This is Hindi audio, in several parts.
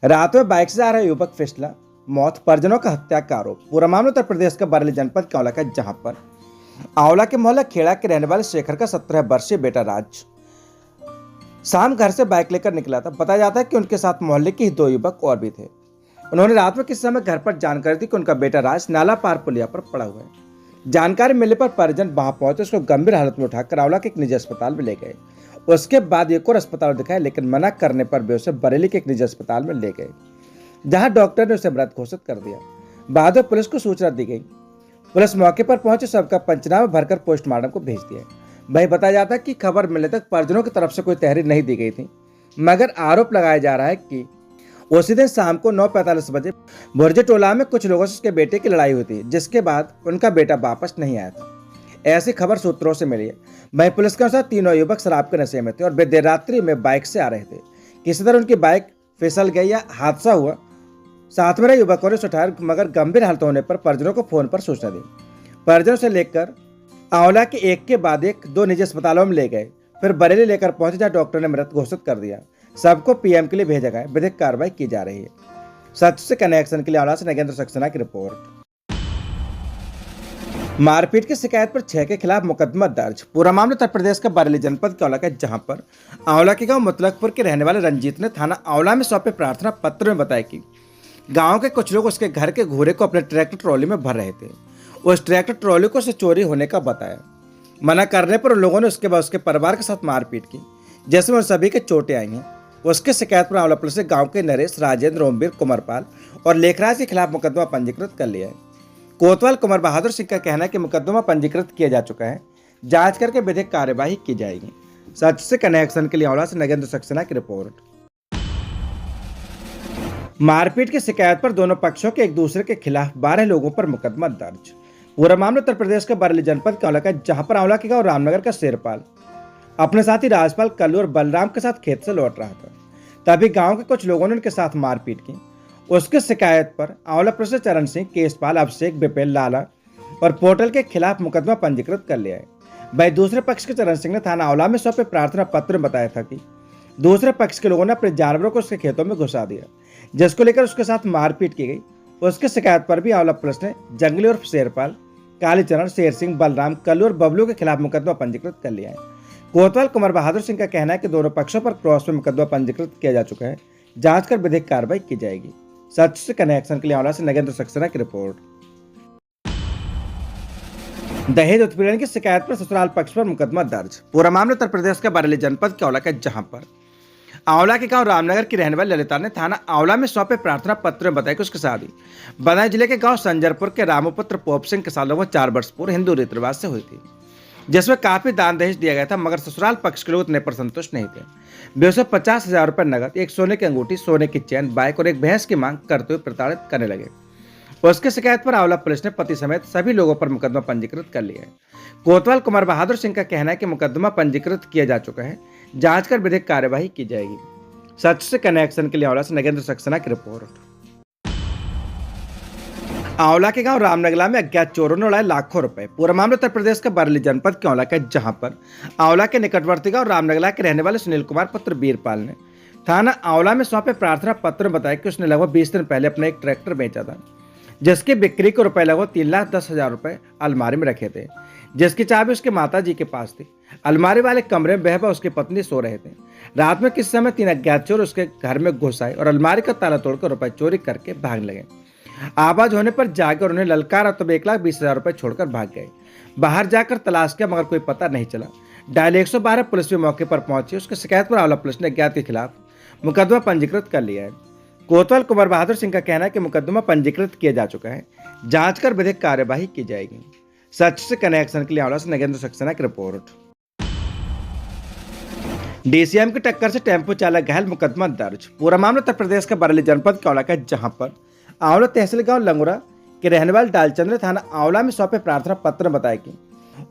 रात में बाइक से जा रहा युवक फिसला, मौत, परिजनों का हत्या का आरोप। पूरा मामला उत्तर प्रदेश के बरेली जनपद के आंवला का, जहां पर आंवला के मोहल्ला खेड़ा के रहने वाले शेखर का 17 वर्षीय बेटा राज शाम घर से बाइक लेकर निकला था। बताया जाता है कि उनके साथ मोहल्ले के ही 2 युवक और भी थे। उन्होंने रात में किस समय घर पर जानकारी दी कि उनका बेटा राज नाला पार पुलिया पर पड़ा हुआ है। जानकारी मिलने पर परिजन वहां पहुंचे, उसको गंभीर हालत में उठाकर आंवला के एक निजी अस्पताल में ले गए। उसके बाद एक और अस्पताल दिखाया, लेकिन मना करने पर वे उसे बरेली के एक निजी अस्पताल में ले गए, जहां डॉक्टर ने उसे मृत घोषित कर दिया। बाद में पुलिस को सूचना दी गई। पुलिस मौके पर पहुंचे, सबका पंचनामा भरकर पोस्टमार्टम को भेज दिया। वही बताया जाता है कि खबर मिलने तक परिजनों की तरफ से कोई तहरीर नहीं दी गई थी, मगर आरोप लगाया जा रहा है कि उसी दिन शाम को 9:45 बजे भुरजे टोला में कुछ लोगों से उसके बेटे की लड़ाई हुई थी, जिसके बाद उनका बेटा वापस नहीं आया था। ऐसी खबर सूत्रों से मिली है। वहीं पुलिस के अनुसार तीनों युवक शराब के नशे में थे और वे देर रात्रि में बाइक से आ रहे थे। किसी तरह उनकी बाइक फिसल गई या हादसा हुआ। साथ में रहे युवकों ने उसे उठाया, मगर गंभीर हालत होने पर परिजनों को फोन पर सूचना दी। परिजनों से लेकर आंवला के एक के बाद एक 2 निजी अस्पतालों में ले गए, फिर बरेली लेकर पहुंचे, जहां डॉक्टर ने मृत घोषित कर दिया। सबको पीएम के लिए भेजा गया। विधिक कार्रवाई की जा रही है। सच से कनेक्शन के लिए आंवला से नगेंद्र सक्सेना की रिपोर्ट। मारपीट की शिकायत पर 6 के खिलाफ मुकदमा दर्ज। पूरा मामला उत्तर प्रदेश के बरेली जनपद के आंवला का, जहां पर आंवला के गांव मुतलकपुर के रहने वाले रंजीत ने थाना आंवला में सौंपे प्रार्थना पत्र में बताया कि गांव के कुछ लोग उसके घर के घूरे को अपने ट्रैक्टर ट्रॉली में भर रहे थे। उस ट्रैक्टर ट्रॉली को उसे चोरी होने का बताया। मना करने पर उन लोगों ने उसके बाद उसके परिवार के साथ मारपीट की, जिसमें उन सभी के चोटें आई हैं। उसकी शिकायत पर आंवला पुलिस ने गांव के नरेश, राजेंद्र, ओमवीर, कुमारपाल और लेखराज के खिलाफ मुकदमा पंजीकृत कर लिया है। कोतवाल कुमार बहादुर सिंह का कहना है कि मुकदमा पंजीकृत किया जा चुका है, जांच करके विधिक कार्यवाही की जाएगी। सच से कनेक्शन के लिए आंवला से नगेंद्र सक्सेना की रिपोर्ट। मारपीट की शिकायत पर दोनों पक्षों के एक दूसरे के खिलाफ 12 लोगों पर मुकदमा दर्ज। पूरा मामला उत्तर प्रदेश के बरेली जनपद के आंवला का, जहां पर आंवला के गांव रामनगर का शेरपाल अपने साथी राजपाल, कल्लू और बलराम के साथ खेत से लौट रहा था। तभी गांव के कुछ लोगों ने उनके साथ मारपीट की। उसकी शिकायत पर आंवला पुलिस ने चरण सिंह, केशपाल, अभिषेक, बिपेल, लाला और पोर्टल के खिलाफ मुकदमा पंजीकृत कर लिया है। वही दूसरे पक्ष के चरण सिंह ने थाना आंवला में सौंपे प्रार्थना पत्र में बताया था कि दूसरे पक्ष के लोगों ने अपने जानवरों को उसके खेतों में घुसा दिया, जिसको लेकर उसके साथ मारपीट की गई। उसकी शिकायत पर भी आंवला पुलिस ने जंगली और शेरपाल, कालीचरण, शेर सिंह, बलराम, कल्लू और बबलू के खिलाफ मुकदमा पंजीकृत कर लिया है। कोतवाल कुमार बहादुर सिंह का कहना है कि दोनों पक्षों पर क्रॉस में मुकदमा पंजीकृत किया जा चुका है, जांच कर विधिक कार्रवाई की जाएगी। सच से कनेक्शन के लिए आंवला से नगेंद्र सक्सेना की रिपोर्ट। दहेज उत्पीड़न की शिकायत पर ससुराल पक्ष पर मुकदमा दर्ज। पूरा मामला उत्तर प्रदेश के बरेली जनपद के आंवला का, जहां पर आंवला के गांव रामनगर की रहने वाली ललिता ने थाना आंवला में सौंपे प्रार्थना पत्र में बताया कि उसकी शादी बदायूं जिले के गांव संजरपुर के रामपुत्र पोप सिंह के साथ लगभग 4 वर्ष पूर्व हिंदू रीति रिवाज से हुई थी, जिसमें काफी दान दहेज दिया गया था, मगर ससुराल पक्ष के लोग इतने पर संतुष्ट नहीं थे। वे उसे 50,000 रुपये नगद, एक सोने की अंगूठी, सोने की चैन, बाइक और एक भैंस की मांग करते हुए प्रताड़ित करने लगे। उसकी शिकायत पर आंवला पुलिस ने पति समेत सभी लोगों पर मुकदमा पंजीकृत कर लिया है। कोतवाल कुमार बहादुर सिंह का कहना है कि मुकदमा पंजीकृत किया जा चुका है, जांच कर विधिक कार्यवाही की जाएगी। सच से कनेक्शन के लिए आंवला से नगेंद्र सक्सेना की रिपोर्ट। आंवला के गांव रामनगला में अज्ञात चोरों ने उड़ाए लाखों रुपए। पूरा मामला उत्तर प्रदेश के बरेली जनपद के आंवला का, जहां पर आंवला के निकटवर्ती गांव रामनगला के रहने वाले सुनील कुमार पुत्र वीरपाल ने थाना आंवला में सौंपे प्रार्थना पत्र में बताया कि उसने लगभग 20 दिन पहले अपना एक ट्रैक्टर बेचा था, जिसकी बिक्री को रुपए लगभग 3,10,000 रुपए अलमारी में रखे थे, जिसकी चाबी उसके माता जी के पास थी। अलमारी वाले कमरे में वह व उसकी पत्नी सो रहे थे। रात में किस समय 3 अज्ञात चोर उसके घर में घुस आए और अलमारी का ताला तोड़कर रुपए चोरी करके भागने लगे। आवाज होने पर जाकर उन्हें ललकारा तो 1,20,000 रुपए छोड़कर भाग गए। बाहर जाकर तलाश किया, मगर कोई पता नहीं चला। डायल 112 पुलिस भी मौके पर पहुंची। उसकी शिकायत पर आंवला पुलिस ने अज्ञात के खिलाफ मुकदमा पंजीकृत कर लिया है। कोतवाल कुमार बहादुर सिंह का कहना है कि मुकदमा पंजीकृत किया जा चुका है, जांच कर विधिक कार्यवाही की जाएगी। सच से कनेक्शन के लिए आंवला से नगेंद्र सक्सेना की रिपोर्ट। डीसीएम की टक्कर से टेम्पो चालक घायल, मुकदमा दर्ज। पूरा मामला उत्तर प्रदेश के बरेली जनपद के आंवला का, जहां पर आंवला तहसील गांव लंगुरा के रहने वाले डालचंद्र ने थाना आंवला में सौंपे प्रार्थना पत्र में बताया कि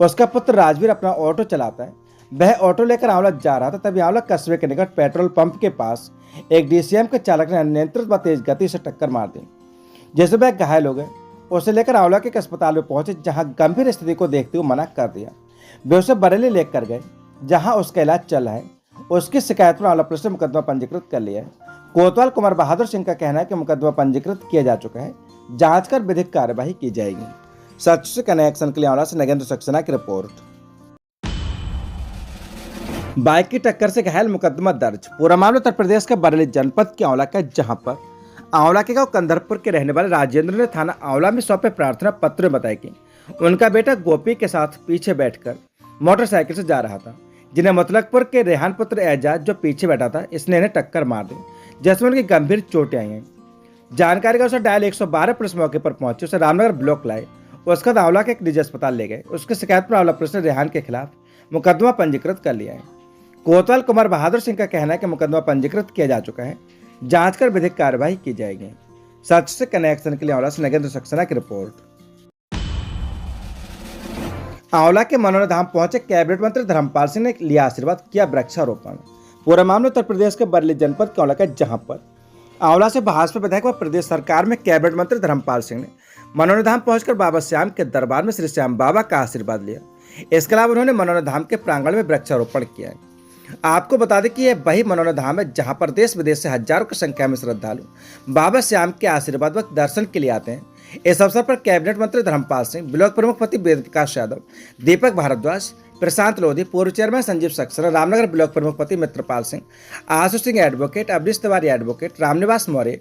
उसका पुत्र राजवीर अपना ऑटो चलाता है। वह ऑटो लेकर आंवला जा रहा था, तभी आंवला कस्बे के निकट पेट्रोल पंप के पास एक डीसीएम के चालक ने अनियंत्रित व तेज गति से टक्कर मार दी, जिससे वह घायल हो गए। उसे लेकर आंवला के एक अस्पताल में पहुंचे, जहां गंभीर स्थिति को देखते हुए मना कर दिया। वे उसे बरेली लेकर गए, जहां उसका इलाज चल रहा है। उसकी शिकायत पर आंवला पुलिस ने मुकदमा पंजीकृत कर लिया है। कोतवाल कुमार बहादुर सिंह का कहना है कि मुकदमा पंजीकृत किया जा चुका है, जांच कर विधिक कार्यवाही की जाएगी। सच से कनेक्शन के लिए आंवला से नगेंद्र सक्सेना की रिपोर्ट। बाइक की टक्कर से घायल, मुकदमा दर्ज। पूरा मामला उत्तर प्रदेश के बरेली जनपद के आंवला का, जहां पर आंवला के गांव कंदरपुर के रहने वाले राजेंद्र ने थाना आंवला में सौंपे प्रार्थना पत्र में बताया कि उनका बेटा गोपी के साथ पीछे बैठकर मोटरसाइकिल से जा रहा था, जिन्हें मुतलकपुर के रेहान पुत्र एजाज जो पीछे बैठा था, इसने इन्हें टक्कर मार दी, जिसमें उनकी गंभीर चोटें आई हैं। जानकारी के अनुसार डायल 112 पुलिस मौके पर पहुंची, उसे रामनगर ब्लॉक लाए, उसके बाद आंवला के एक निजी अस्पताल ले गए। उसकी शिकायत पर आंवला पुलिस ने रेहान के खिलाफ मुकदमा पंजीकृत कर लिया है। कोतवाल कुमार बहादुर सिंह का कहना है कि मुकदमा पंजीकृत किया जा चुका है, जांच कर विधिक कार्यवाही की जाएगी। सच से कनेक्शन के लिए आंवला से नगेंद्र सक्सेना की रिपोर्ट। आंवला के मनोरा धाम पहुंचे कैबिनेट मंत्री धर्मपाल सिंह ने लिया आशीर्वाद, किया वृक्षारोपण। पूरा मामला उत्तर प्रदेश के बरेली जनपद के आंवला का, जहां पर आंवला से भाजपा विधायक व प्रदेश सरकार में कैबिनेट मंत्री धर्मपाल सिंह ने मनोरा धाम पहुंचकर बाबा श्याम के दरबार में श्री श्याम बाबा का आशीर्वाद लिया। इसके अलावा उन्होंने मनोरा धाम के प्रांगण में वृक्षारोपण किया है। आपको बता दें कि यह वही मनोरा धाम है जहां पर देश विदेश से हजारों की संख्या में श्रद्धालु बाबा श्याम के आशीर्वाद व दर्शन के लिए आते हैं। इस अवसर पर कैबिनेट मंत्री धर्मपाल सिंह, ब्लॉक प्रमुख पति वेद प्रकाश यादव, दीपक भारद्वाज, प्रशांत लोधी, पूर्व चेयरमैन संजीव सक्सेना, रामनगर ब्लॉक प्रमुख पति मित्रपाल सिंह, आशु सिंह एडवोकेट, अवनीश तिवारी एडवोकेट, रामनिवास मौर्य,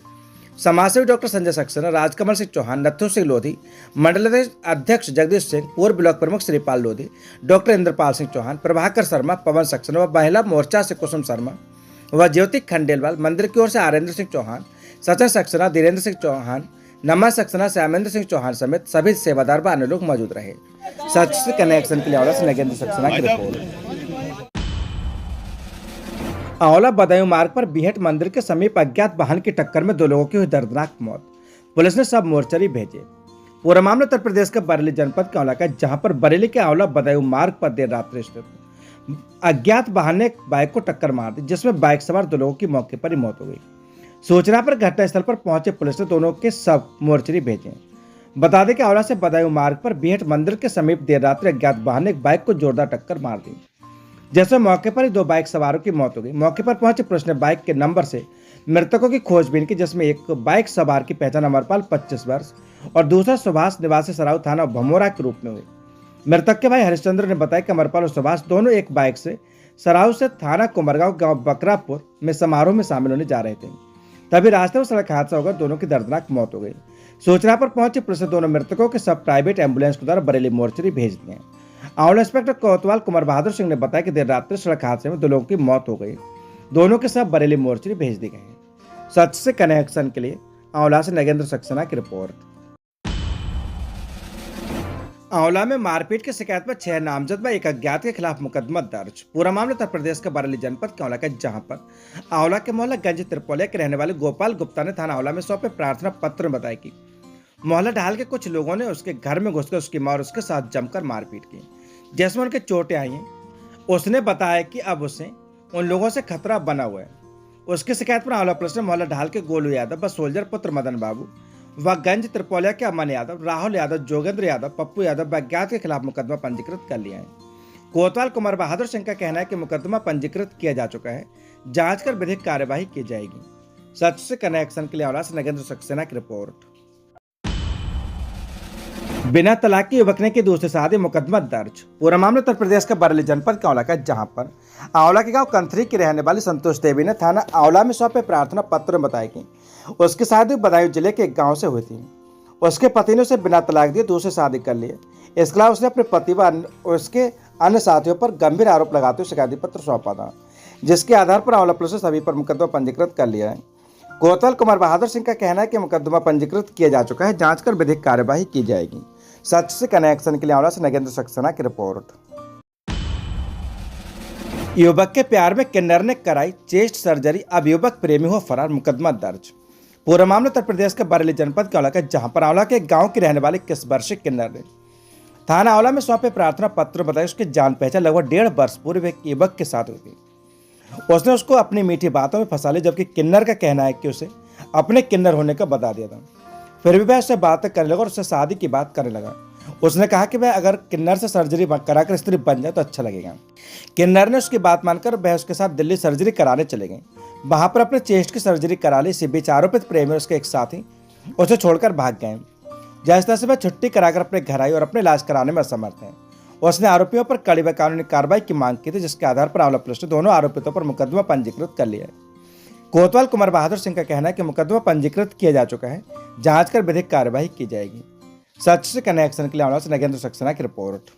समाजसेवी डॉक्टर संजय सक्सेना, राजकमल सिंह चौहान, नथु सिंह लोधी, मंडल अध्यक्ष जगदीश सिंह, पूर्व ब्लॉक प्रमुख श्रीपाल लोधी, डॉक्टर इंद्रपाल सिंह चौहान, प्रभाकर शर्मा, पवन सक्सेना व महिला मोर्चा से कुसुम शर्मा व ज्योति खंडेलवाल, मंदिर की ओर से आरेंद्र सिंह चौहान, सचिन सक्सेना, धीरेन्द्र सिंह चौहान, नमा सक्सेना, श्यामेंद्र सिंह चौहान समेत सभी सेवादार व अन्य लोग मौजूद रहे। सच से कनेक्शन के लिए आंवला से नगेंद्र सक्सेना की रिपोर्ट। आंवला बदायूं मार्ग पर बीहट मंदिर के समीप अज्ञात वाहन की टक्कर में 2 लोगों की हुई दर्दनाक मौत, पुलिस ने सब मोर्चरी भेजे। पूरा मामला उत्तर प्रदेश के बरेली जनपद के आंवला का, जहां पर बरेली के आंवला बदायूं मार्ग पर देर रात्रि स्थित अज्ञात वाहन ने एक बाइक को टक्कर मार दी, जिसमें बाइक सवार 2 लोगों की मौके पर ही मौत हो गई। सूचना पर घटनास्थल पर पहुंचे पुलिस ने दोनों के शव मोर्चरी भेजे। बता दें कि आंवला से बदायूं मार्ग पर बीहट मंदिर के समीप देर रात्रि अज्ञात वाहन ने एक बाइक को जोरदार टक्कर मार दी, जिसमें मौके पर ही 2 बाइक सवारों की मौत हो गई। मौके पर पहुंचे पुलिस ने बाइक के नंबर से मृतकों की खोजबीन की, जिसमें एक बाइक सवार की पहचान अमरपाल 25 वर्ष और दूसरा सुभाष निवासी सराउ थाना भमोरा के रूप में हुई। मृतक के भाई हरिश्चंद्र ने बताया कि अमरपाल और सुभाष दोनों एक बाइक से सराउ से थाना कुमरगांव गांव बकरापुर में समारोह में शामिल होने जा रहे थे, तभी रास्ते में सड़क हादसा होकर दोनों की दर्दनाक मौत हो गई। सूचना पर पहुंची पुलिस ने दोनों मृतकों के सब प्राइवेट एम्बुलेंस के द्वारा बरेली मोर्चरी भेज दिए। आंवला इंस्पेक्टर कोतवाल कुमार बहादुर सिंह ने बताया कि देर रात्रि सड़क हादसे में 2 लोगों की मौत हो गई, दोनों के सब बरेली मोर्चरी भेज दिए गए। सच से कनेक्शन के लिए आंवला से नगेंद्र सक्सेना की रिपोर्ट। आंवला में मारपीट की शिकायत पर 6 नामजद व 1 अज्ञात के खिलाफ मुकदमा दर्ज। पूरा मामला उत्तर प्रदेश के बरेली जनपद के आंवला का, जहां पर आंवला के मोहल्ला गंज त्रिपोलिया के रहने वाले गोपाल गुप्ता ने थाना आंवला में सौंपे प्रार्थना पत्र में बताया कि मोहल्ला ढाल के कुछ लोगों ने उसके घर में घुसकर उसकी मां और उसके साथ जमकर मारपीट की, जिसमें उनके चोटें आई हैं। उसने बताया कि अब उसे उन लोगों से खतरा बना हुआ है। उसकी शिकायत पर आंवला पुलिस ने मोहल्ला ढाल के गोलू यादव व सोल्जर पुत्र मदन बाबू व गंज त्रिपोलिया के अमन यादव, राहुल यादव, जोगेंद्र यादव, पप्पू यादव व अज्ञात के खिलाफ मुकदमा पंजीकृत कर लिया है। कोतवाल कुमार बहादुर सिंह का कहना है कि मुकदमा पंजीकृत किया जा चुका है, जांच कर विधिक कार्यवाही की जाएगी। सच से कनेक्शन के लिए आंवला से नगेंद्र सक्सेना की रिपोर्ट। बिना तलाक के युवक ने की दूसरी शादी, मुकदमा दर्ज। पूरा मामला उत्तर प्रदेश के बरेली जनपद के आंवला का, जहां पर आंवला के गांव कंथरी की रहने वाली संतोष देवी ने थाना आंवला में सौंपे प्रार्थना पत्र में बताया कि उसकी शादी बदायूं जिले के एक गांव से हुई थी। उसके पति ने उसे बिना तलाक दिए दूसरी शादी कर ली। इसके अलावा उसने अपने पति व उसके अन्य साथियों पर गंभीर आरोप लगाते हुए शिकायती पत्र सौंपा था, जिसके आधार पर आंवला पुलिस ने सभी पर मुकदमा पंजीकृत कर लिया है। कोतवाल कुमार बहादुर सिंह का कहना है कि मुकदमा पंजीकृत किया जा चुका है, जांच कर विधिक कार्यवाही की जाएगी। सच से कनेक्शन के लिए आंवला से नगेंद्र सक्सेना की रिपोर्ट। युवक के प्यार में किन्नर ने कराई चेस्ट सर्जरी, अब युवक प्रेमी हो फरार, मुकदमा दर्ज। पूरा मामला उत्तर प्रदेश के बरेली जनपद के आंवला का, जहां पर आंवला के गांव की रहने वाले 21 वर्षीय किन्नर ने थाना आंवला में सौंपे प्रार्थना पत्र बताया उसकी जान पहचान लगभग 1.5 वर्ष पूर्व एक युवक के साथ हुई थी। उसने उसको अपनी मीठी बातों में फंसा लिया, जबकि किन्नर का कहना है कि उसे अपने किन्नर होने का बता दिया था। फिर भी वह उससे बातें करने लगा और उससे शादी की बात करने लगा। उसने कहा कि वह अगर किन्नर से सर्जरी कराकर स्त्री बन जाए तो अच्छा लगेगा। किन्नर ने उसकी बात मानकर वह उसके साथ दिल्ली सर्जरी कराने चले गए। वहां पर अपने चेस्ट की सर्जरी करा ली। इसी बीच आरोपित प्रेमी और उसके एक साथी उसे छोड़कर भाग गए। जैसे तैसे वह छुट्टी कराकर अपने घर आई और अपने इलाज कराने में असमर्थ है। उसने आरोपियों पर कड़ी व कानूनी कार्रवाई की मांग की थी, जिसके आधार पर आंवला पुलिस ने दोनों आरोपितों पर मुकदमा पंजीकृत कर लिया है। कोतवाल कुमार बहादुर सिंह का कहना है कि मुकदमा पंजीकृत किया जा चुका है, जांच कर विधिक कार्यवाही की जाएगी। सच से कनेक्शन के लिए आंवला से नगेंद्र सक्सेना की रिपोर्ट।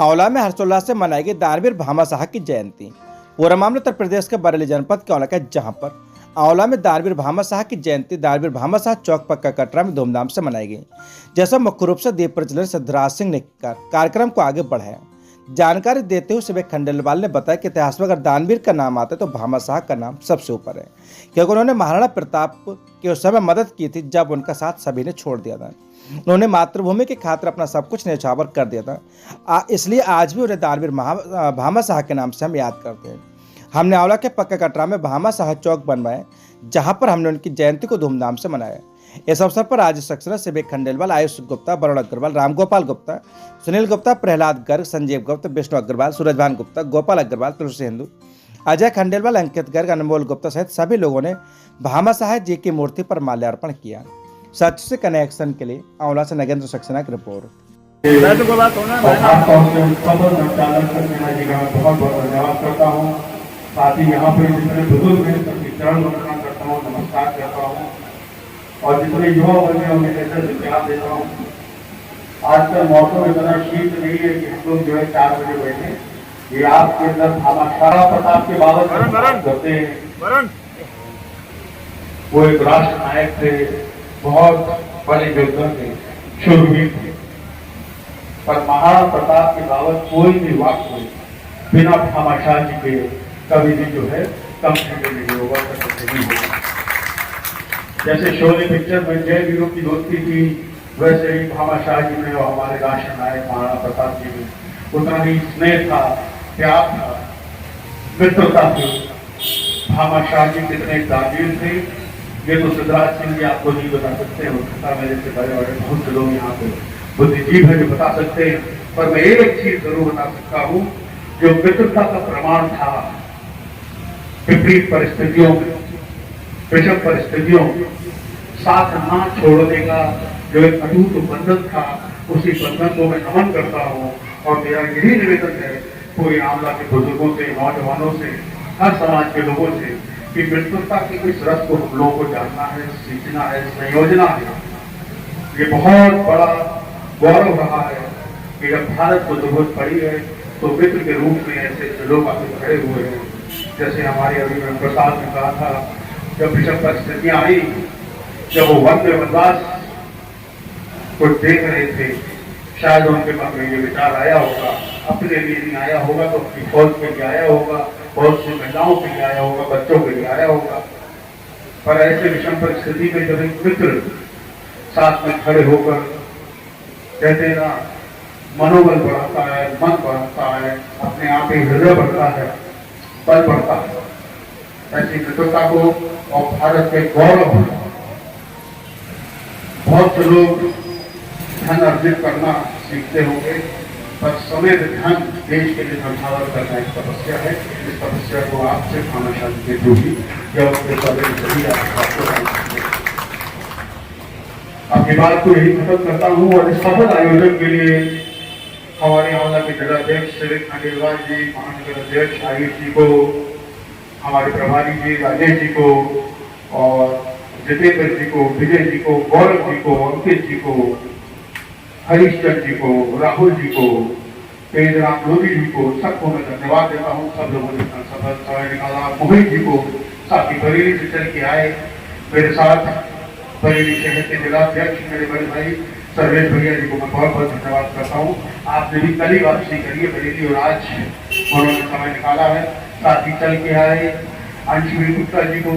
आंवला में हर्षोल्लास से मनाई गई दानवीर भामा शाह की जयंती। पूरा मामला उत्तर प्रदेश के बरेली जनपद के आंवला का, जहां पर आंवला में दानवीर भामा शाह की जयंती दानवीर भामा शाह चौक पक्का कटरा में धूमधाम से मनाई गई। जैसा मुख्य रूप से दीप प्रज्वलन सिद्धराज सिंह ने कार्यक्रम को आगे बढ़ाया। जानकारी देते हुए विवेक खंडेलवाल ने बताया कि इतिहास में अगर दानवीर का नाम आता है तो भामा शाह का नाम सबसे ऊपर है, क्योंकि उन्होंने महाराणा प्रताप की उस समय मदद की थी जब उनका साथ सभी ने छोड़ दिया था। उन्होंने मातृभूमि की खातिर अपना सब कुछ न्यौछावर कर दिया था, इसलिए आज भी उन्हें दानवीर भामा शाह के नाम से हम याद करते हैं। हमने आंवला के पक्का कटरा में भामा शाह चौक बनवाए, जहां पर हमने उनकी जयंती को धूमधाम से मनाया। इस अवसर पर राजेश सक्सेना, विवेक खंडेलवाल, आयुष गुप्ता, वरुण अग्रवाल, रामगोपाल गुप्ता, सुनील गुप्ता, प्रहलाद गर्ग, संजीव गुप्ता, विष्णु अग्रवाल, सूरजभान गुप्ता, गोपाल अग्रवाल, तुलसी हिंदू, अजय खंडेलवाल, अंकित गर्ग, अनमोल गुप्ता सहित सभी लोगों ने भामा शाह जी की मूर्ति पर माल्यार्पण किया। सच से कनेक्शन के लिए आंवला से नगेंद्र सक्सेना की रिपोर्ट। साथ ही यहाँ पे जितने बुजुर्ग हैं सबके चरण वंदना करता हूँ, नमस्कार करता हूँ और जितने युवा वर्ग हैं उन्हें नजर से प्यार देता हूँ। आजकल मौसम इतना शीत नहीं है कि हम लोग जो है 4 बजे बैठे। ये आपके अंदर भामा शाह प्रताप के बाबत करते हैं। वो एक राष्ट्र नायक थे, बहुत बड़े योद्धा थे, शूरवीर थे, पर महाराणा प्रताप के बाबत कोई भी वाक्य बिना भामा शाह जी के कभी भी जो है कम नहीं होगा, नहीं होगा। जैसे शोले पिक्चर में जय वीरों की दोस्ती थी, वैसे ही भामा शाह जी में और हमारे राष्ट्र नायक महाराणा प्रताप जी में उतना ही स्नेह था, प्यार था, मित्रता थी। भामा शाह जी कितने दानवीर थे ये तो सिद्धराज सिंह जी आपको नहीं बता सकते हैं। मेरे से बड़े बड़े बहुत से लोग यहाँ पे बुद्धिजीव है जो बता सकते हैं, पर मैं एक चीज जरूर बता सकता हूँ, जो मित्रता का प्रमाण था विपरीत परिस्थितियों में, विषम परिस्थितियों में साथ ना छोड़ने का जो एक अटूट बंधन था, उसी बंधन को मैं नमन करता हूँ। और मेरा यही निवेदन है पूरे आंवला के बुजुर्गों से, नौजवानों से, हर समाज के लोगों से कि मित्रता के इस रस को हम लोगों को जानना है, सीखना है, संयोजना है। ये बहुत बड़ा गौरव रहा है कि जब भारत को जरूरत पड़ी है तो मित्र के रूप में ऐसे लोग आगे खड़े हुए हैं। जैसे हमारे अभी प्रसाद ने कहा था, जब विषम परिस्थितियां आई, जब वो वन में वनवास को देख रहे थे, शायद उनके मन में ये विचार आया होगा, अपने लिए नहीं आया होगा तो अपनी फौज के लिए आया होगा, बहुत सी महिलाओं के लिए आया होगा, बच्चों के लिए आया होगा। पर ऐसे विषम परिस्थिति में जब एक मित्र साथ में खड़े होकर कहते हैं ना, मनोबल बढ़ाता है, मन बढ़ाता है, अपने आप ही हृदय बढ़ता है, बल बढ़ता है। ऐसी मित्रता को और भारत के गौरव, बहुत से लोग धन अर्जित करना सीखते होंगे, पर समय धन देश के लिए संभावना करना एक तपस्या है। इस तपस्या को आपसे भामा शाह जी के थ्रू ही या उनके सभी आपकी बात को यही खत्म करता हूँ। और इस सफल आयोजन के लिए हमारे आंवला के जिलाध्यक्ष विवेक खंडेलवाल जी, महानगर अध्यक्ष आयुष जी को, हमारे प्रभारी जी राजेश जी को, और जितेंद्र जी को, विजय जी को, गौरव जी को, अंकित जी को, हरीशचंद्र जी को, राहुल जी को, तेजराम लोधी जी को, सबको मैं धन्यवाद देता हूँ। सब लोगों ने सफल समय निकाला। मोहित जी को, साथ ही बरेली से चल के आए मेरे साथ, बरेली शहर के जिलाध्यक्ष मेरे बड़े भाई सर्वेश भैया जी को मैं बहुत बहुत धन्यवाद करता हूँ। आपने भी कल ही वापसी करी है बरेली और आज उन्होंने समय निकाला है। साथ ही चल के आए अंशुल गुप्ता जी को,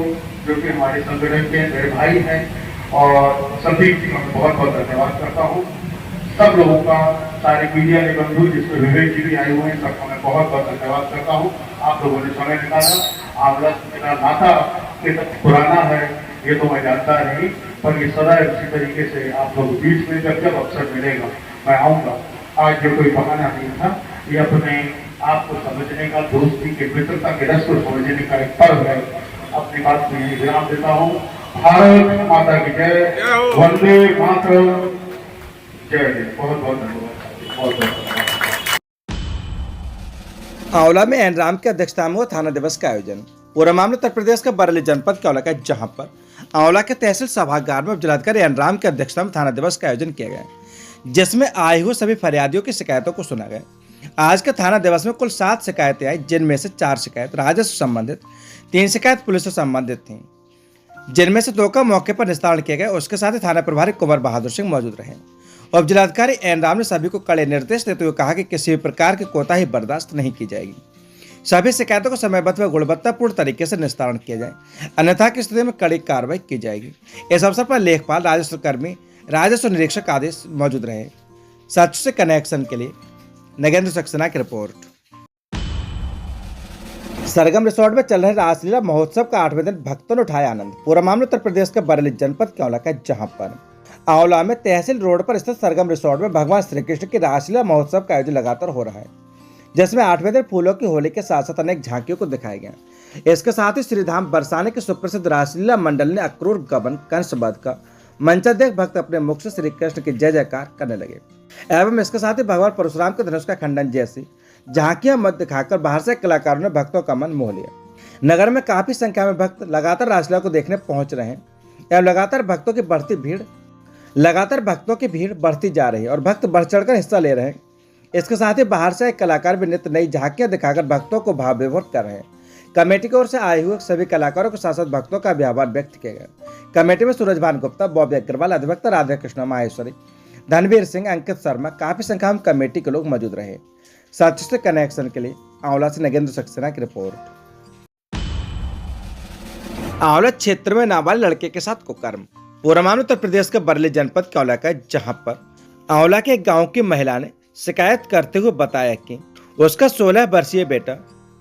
जो कि हमारे संगठन के मेरे भाई हैं, और संदीप जी को मैं बहुत बहुत धन्यवाद करता हूँ। सब लोगों का, सारे मीडिया के बंधु जिसमें विवेक जी भी आए हुए हैं, सबका मैं बहुत बहुत धन्यवाद करता हूँ। आप लोगों ने समय निकाला। आंवला मेरा नाता पुराना है, ये तो मैं जानता नहीं, पर ये सदा इसी तरीके से आप लोग बीच में जब जब अवसर मिलेगा मैं आऊँगा। आज ये कोई बहाना नहीं था, ये अपने आपको समझने का, दोस्ती के, मित्रता के रस को समझने का एक पर्व है। अपनी बात में यही विराम देता हूँ। भारत माता की जय, वंदे मातरम, जय हिंद। बहुत बहुत धन्यवाद, बहुत बहुत धन्यवाद। आंवला में एन राम की अध्यक्षता में हुआ थाना दिवस का आयोजन। पूरा मामला उत्तर प्रदेश के बरेली जनपद के आंवला का, जहां पर आंवला के तहसील सभागार में जिलाधिकारी एन राम की अध्यक्षता में थाना दिवस का आयोजन किया गया, जिसमें आए हुए सभी फरियादियों की शिकायतों को सुना गया। आज के थाना दिवस में कुल 7 शिकायतें आई, जिनमें से 4 शिकायत राजस्व से संबंधित, 3 शिकायत पुलिस से संबंधित थी, जिनमें से 2 का मौके पर निस्तारण किया गया। उसके साथ ही थाना प्रभारी कुंवर बहादुर सिंह मौजूद रहे। और जिलाधिकारी एन राम ने सभी को कड़े निर्देश देते हुए कहा कि किसी भी प्रकार की कोताही बर्दाश्त नहीं की जाएगी। सभी शिकायतों को समयबद्ध व गुणवत्तापूर्ण तरीके से निस्तारण किया जाए, अन्यथा की स्थिति में कड़ी कार्रवाई की जाएगी। इस अवसर पर लेखपाल, राजस्व कर्मी, राजस्व निरीक्षक आदि मौजूद रहे। सच से कनेक्शन के लिए नगेंद्र सक्सेना की रिपोर्ट। सरगम रिसोर्ट में चल रहे रासलीला महोत्सव का 8वें दिन भक्तों ने उठाया आनंद। पूरा मामला उत्तर प्रदेश के बरेली जनपद के आंवला का, जहां पर आंवला में तहसील रोड पर स्थित सरगम रिसोर्ट में भगवान श्री कृष्ण की रासलीला महोत्सव का आयोजन लगातार हो रहा है, जिसमें 8वें दिन फूलों की होली के साथ साथ अनेक झांकियों को दिखाया गया। इसके साथ ही श्रीधाम बरसाने के सुप्रसिद्ध रासलीला मंडल ने अक्रूर गबन कंसबद्ध का मंचा देख भक्त अपने मुख से श्री कृष्ण की जय जयकार करने लगे एवं इसके साथ ही भगवान परशुराम के धनुष का खंडन जैसी झांकियां मत दिखाकर बाहर से कलाकारों ने भक्तों का मन मोह लिया। नगर में काफी संख्या में भक्त लगातार रासलीला को देखने पहुंच रहे हैं एवं लगातार भक्तों की भीड़ बढ़ती जा रही है और भक्त बढ़ चढ़कर हिस्सा ले रहे हैं। इसके साथ ही बाहर से एक कलाकार भी नित्य नई झांकियां दिखाकर भक्तों को भाव विभोर कर रहे हैं। कमेटी की ओर से आए हुए सभी कलाकारों के साथ साथ भक्तों का भी आभार व्यक्त किया गया। कमेटी में सूरजभान गुप्ता, बॉबी अग्रवाल, अधिवक्ता राधा कृष्ण माहेश्वरी, धनवीर सिंह, अंकित शर्मा, काफी संख्या में कमेटी के लोग मौजूद रहे। सच से कनेक्शन के लिए आंवला से नगेंद्र सक्सेना की रिपोर्ट। आंवला क्षेत्र में नाबालिग लड़के के साथ कुकर्म। पूरा मामला उत्तर प्रदेश के बरेली जनपद के आंवला का, जहां पर आंवला के एक गांव की महिला ने शिकायत करते हुए बताया कि उसका 16 वर्षीय बेटा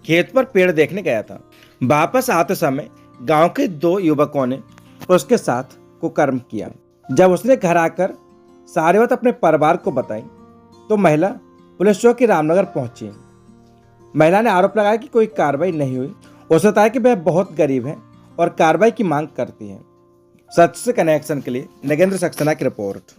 खेत पर पेड़ देखने गया था। वापस आते समय गांव के 2 युवकों ने उसके साथ कुकर्म किया। जब उसने घर आकर सारी बात अपने परिवार को बताई तो महिला पुलिस चौकी रामनगर पहुंची। महिला ने आरोप लगाया कि कोई कार्रवाई नहीं हुई। उसने बताया कि वह बहुत गरीब है और कार्रवाई की मांग करती है। सच से कनेक्शन के लिए नगेंद्र सक्सेना की रिपोर्ट।